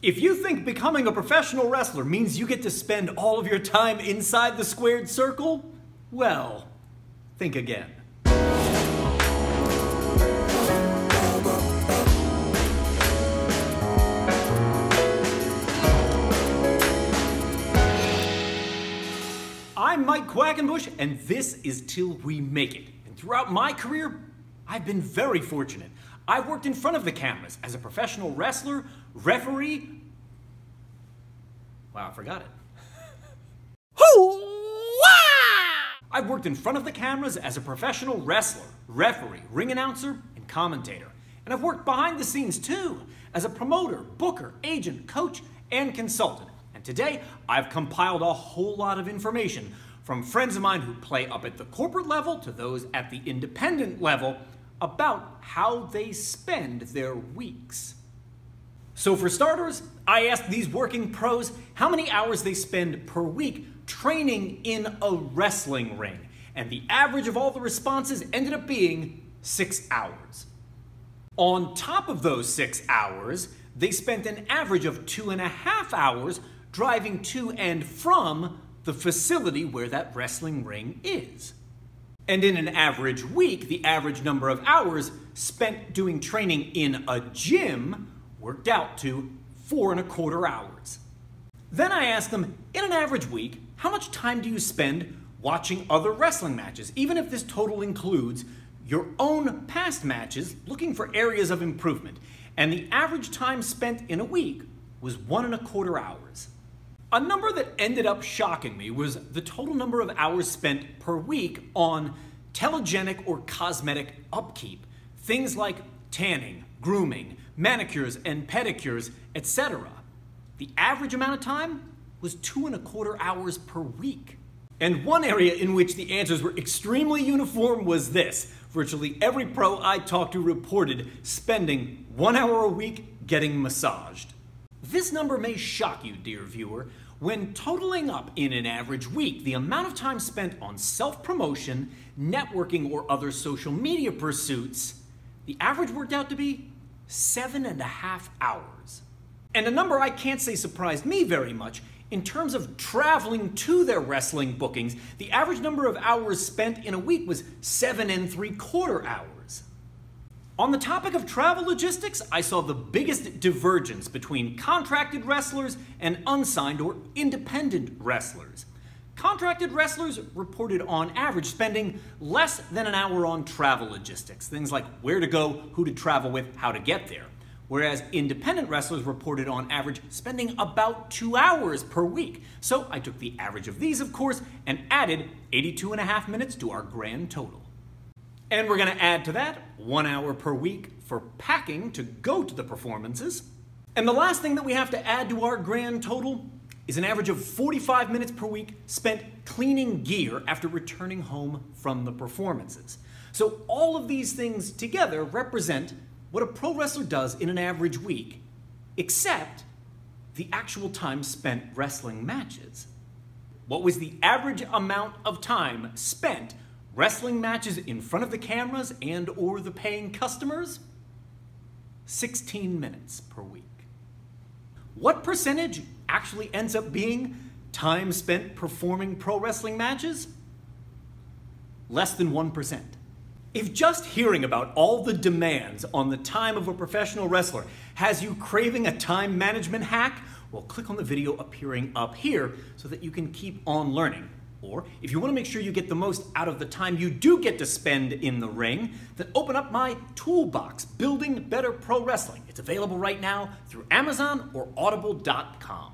If you think becoming a professional wrestler means you get to spend all of your time inside the squared circle, well, think again. I'm Mike Quackenbush, and this is Till We Make It. And throughout my career, I've been very fortunate. I've worked in front of the cameras as a professional wrestler, referee. Wow, I forgot it. I've worked in front of the cameras as a professional wrestler, referee, ring announcer, and commentator. And I've worked behind the scenes too, as a promoter, booker, agent, coach, and consultant. And today, I've compiled a whole lot of information from friends of mine who play up at the corporate level to those at the independent level about how they spend their weeks. So for starters, I asked these working pros how many hours they spend per week training in a wrestling ring. And the average of all the responses ended up being 6 hours. On top of those 6 hours, they spent an average of 2.5 hours driving to and from the facility where that wrestling ring is. And in an average week, the average number of hours spent doing training in a gym worked out to 4.25 hours. Then I asked them, in an average week, how much time do you spend watching other wrestling matches, even if this total includes your own past matches, looking for areas of improvement? And the average time spent in a week was 1.25 hours. A number that ended up shocking me was the total number of hours spent per week on telegenic or cosmetic upkeep. Things like tanning, grooming, manicures and pedicures, etc. The average amount of time was 2.25 hours per week. And one area in which the answers were extremely uniform was this. Virtually every pro I talked to reported spending 1 hour a week getting massaged. This number may shock you, dear viewer. When totaling up in an average week the amount of time spent on self-promotion, networking, or other social media pursuits, the average worked out to be 7.5 hours. And a number I can't say surprised me very much. In terms of traveling to their wrestling bookings, the average number of hours spent in a week was 7.75 hours. On the topic of travel logistics, I saw the biggest divergence between contracted wrestlers and unsigned or independent wrestlers. Contracted wrestlers reported on average spending less than an hour on travel logistics, things like where to go, who to travel with, how to get there. Whereas independent wrestlers reported on average spending about 2 hours per week. So I took the average of these, of course, and added 82.5 minutes to our grand total. And we're going to add to that 1 hour per week for packing to go to the performances. And the last thing that we have to add to our grand total is an average of 45 minutes per week spent cleaning gear after returning home from the performances. So all of these things together represent what a pro wrestler does in an average week, except the actual time spent wrestling matches. What was the average amount of time spent wrestling matches in front of the cameras and or the paying customers? 16 minutes per week. What percentage actually ends up being time spent performing pro wrestling matches? Less than 1%. If just hearing about all the demands on the time of a professional wrestler has you craving a time management hack, well, click on the video appearing up here so that you can keep on learning. Or if you want to make sure you get the most out of the time you do get to spend in the ring, then open up my toolbox, Building Better Pro Wrestling. It's available right now through Amazon or Audible.com.